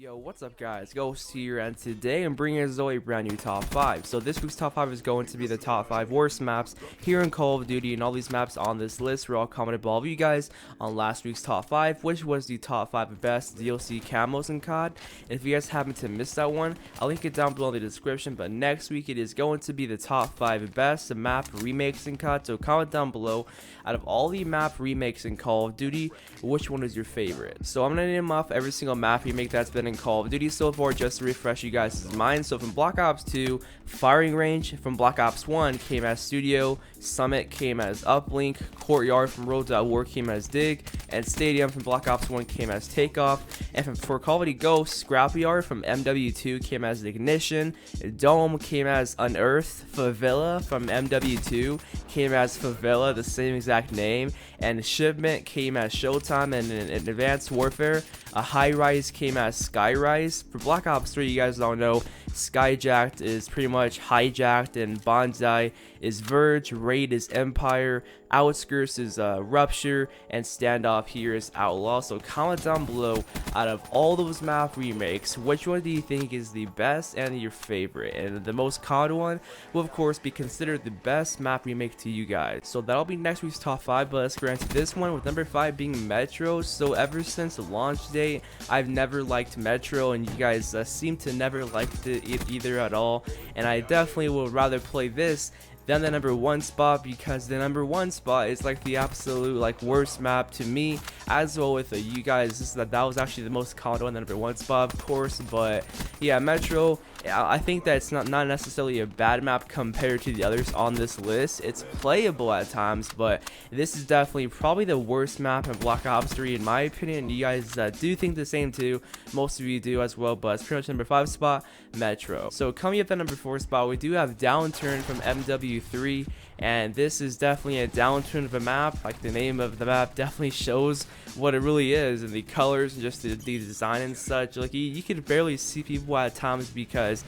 Yo, what's up guys, Ghost here, and today I'm bringing us a brand new top 5. So this week's top 5 is going to be the top 5 worst maps here in Call of Duty, and all these maps on this list were all commented by all of you guys on last week's top 5, which was the top 5 best DLC Camos in COD. And if you guys happen to miss that one, I'll link it down below in the description, but next week it is going to be the top 5 best map remakes in COD, so comment down below, out of all the map remakes in Call of Duty, which one is your favorite. So I'm going to name off every single map remake that's been in Call of Duty so far, just to refresh you guys' mind. So from Black Ops 2, Firing Range; from Black Ops 1 came as Studio, Summit came as Uplink, Courtyard from Road at War came as Dig, and Stadium from Black Ops 1 came as Takeoff. And for Call of Duty Ghosts, Scrapyard from MW2 came as Ignition, Dome came as Unearthed, Favela from MW2 came as Favela, the same exact name, and Shipment came as Showtime, and in Advanced Warfare, a High Rise came as Skyrise. For Black Ops 3, you guys don't know, Skyjacked is pretty much Hijacked, and Bonsai is Verge, Raid is Empire, Outskirts is Rupture, and Standoff here is Outlaw. So comment down below, out of all those map remakes, which one do you think is the best and your favorite? And the most common one will of course be considered the best map remake to you guys. So that'll be next week's top 5, but let's get into this one with number 5 being Metro. So ever since the launch date, I've never liked Metro, and you guys seem to never liked it either at all, and I definitely would rather play this than the number 1 spot, because the number 1 spot is like the absolute worst map to me, as well with you guys. That was actually the most common one, the number 1 spot of course. But yeah, Metro, I think that it's not necessarily a bad map compared to the others on this list. It's playable at times, but this is definitely probably the worst map in Black Ops 3 in my opinion. You guys do think the same too, most of you do as well, but it's pretty much number 5 spot, Metro. So coming up at number 4 spot, we do have Downturn from MW3, and this is definitely a downturn of a map. Like, the name of the map definitely shows what it really is, and the colors and just the design and such. Like, you could barely see people at times, because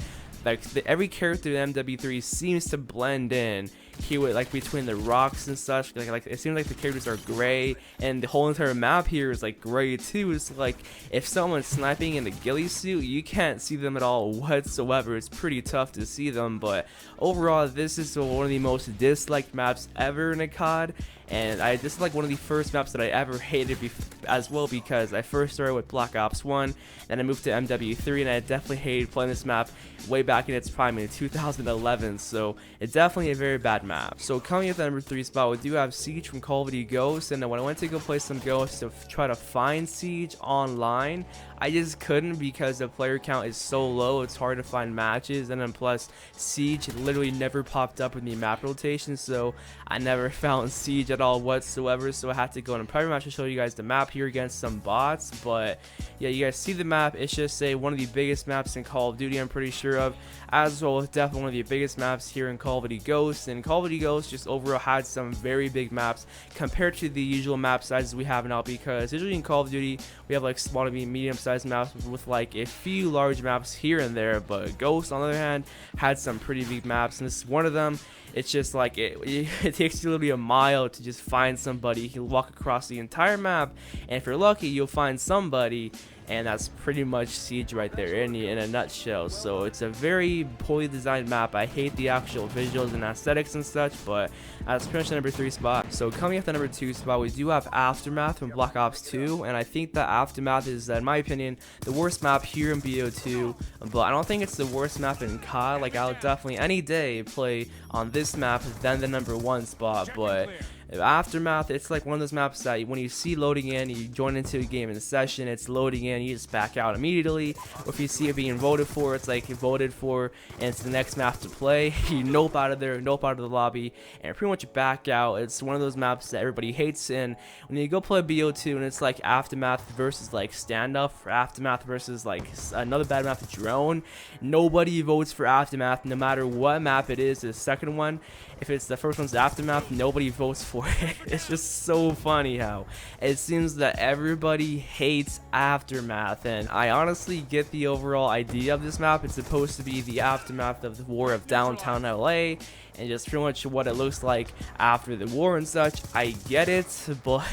every character in MW3 seems to blend in here with between the rocks and such. Like it seems like the characters are gray, and the whole entire map here is gray too. It's like if someone's sniping in the ghillie suit, you can't see them at all whatsoever. It's pretty tough to see them. But overall, this is one of the most disliked maps ever in a COD, and this is one of the first maps that I ever hated as well, because I first started with Black Ops 1, and I moved to MW3, and I definitely hated playing this map way back in its prime in 2011. So it's definitely a very bad map. So coming at the number 3 spot, we do have Siege from Call of Duty Ghosts. And when I went to go play some Ghosts to try to find Siege online, I just couldn't, because the player count is so low. It's hard to find matches, and then plus Siege literally never popped up in the map rotation, so I never found Siege at all whatsoever. So I had to go in a private match to show you guys the map here against some bots. But yeah, you guys see the map. It's just one of the biggest maps in Call of Duty, I'm pretty sure of, as well as definitely one of the biggest maps here in Call of Duty Ghosts. And Call of Duty Ghosts just overall had some very big maps compared to the usual map sizes we have now, because usually in Call of Duty we have small to medium sized maps with a few large maps here and there, but Ghosts on the other hand had some pretty big maps, and this is one of them. It's just it takes you literally a mile to just find somebody. You can walk across the entire map, and if you're lucky, you'll find somebody. And that's pretty much Siege right there in a nutshell. So it's a very poorly designed map. I hate the actual visuals and aesthetics and such, but that's pretty much the number 3 spot. So coming up the number 2 spot, we do have Aftermath from Black Ops 2, and I think that Aftermath is, in my opinion, the worst map here in BO2, but I don't think it's the worst map in COD. I'll definitely any day play on this map than the number 1 spot. But Aftermath, it's one of those maps that when you see loading in, you join into a game in a session, it's loading in, you just back out immediately. Or if you see it being voted for, it's voted for, and it's the next map to play, you nope out of there, nope out of the lobby, and pretty much back out. It's one of those maps that everybody hates. And when you go play BO2 and it's Aftermath versus Standoff, or Aftermath versus another bad map, Drone, nobody votes for Aftermath no matter what map it is. The second one, if it's the first one's Aftermath, nobody votes for bro. It's just so funny how it seems that everybody hates Aftermath, and I honestly get the overall idea of this map. It's supposed to be the aftermath of the war of downtown LA, and just pretty much what it looks like after the war and such. I get it, but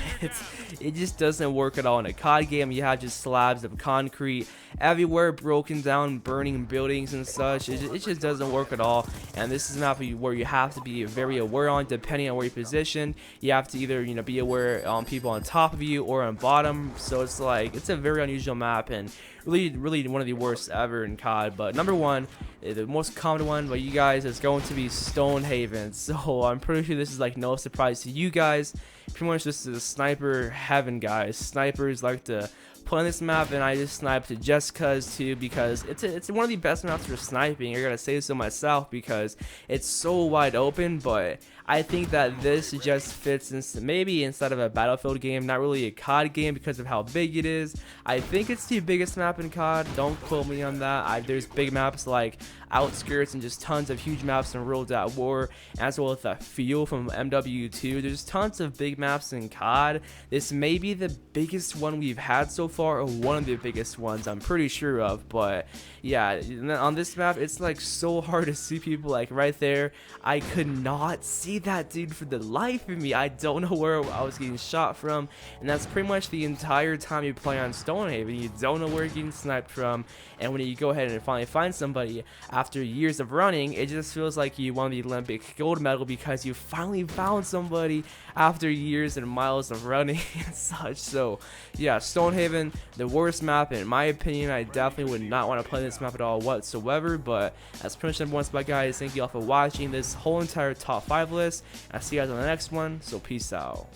it just doesn't work at all in a COD game. You have just slabs of concrete everywhere, broken down, burning buildings and such. It just doesn't work at all. And this is a map where you have to be very aware on, depending on where you're positioned. You have to either, you know, be aware on people on top of you or on bottom. So it's like, it's a very unusual map, and really one of the worst ever in COD. But number one, the most common one by you guys is going to be Stonehaven. So I'm pretty sure this is like no surprise to you guys. Pretty much this is a sniper heaven, guys. Snipers like to play on this map, and I just sniped it just cause too, because it's one of the best maps for sniping. I gotta say so myself, because it's so wide open. But I think that this just fits in, maybe inside of a Battlefield game, not really a COD game because of how big it is. I think it's the biggest map in COD. Don't quote me on that. There's big maps like Outskirts and just tons of huge maps in World at War, as well as the Fuel from MW2. There's tons of big maps in COD. This may be the biggest one we've had so far, or one of the biggest ones I'm pretty sure of. But yeah, on this map it's like so hard to see people like right there. I could not see that dude for the life of me. I don't know where I was getting shot from, and that's pretty much the entire time you play on Stonehaven. You don't know where you're getting sniped from, and when you go ahead and finally find somebody after years of running, it just feels like you won the Olympic gold medal, because you finally found somebody after years and miles of running and such. So yeah, Stonehaven, the worst map in my opinion. I definitely would not want to play this map at all whatsoever. But that's pretty much number one spot, guys. Thank you all for watching this whole entire top 5 list. I'll see you guys on the next one, so peace out.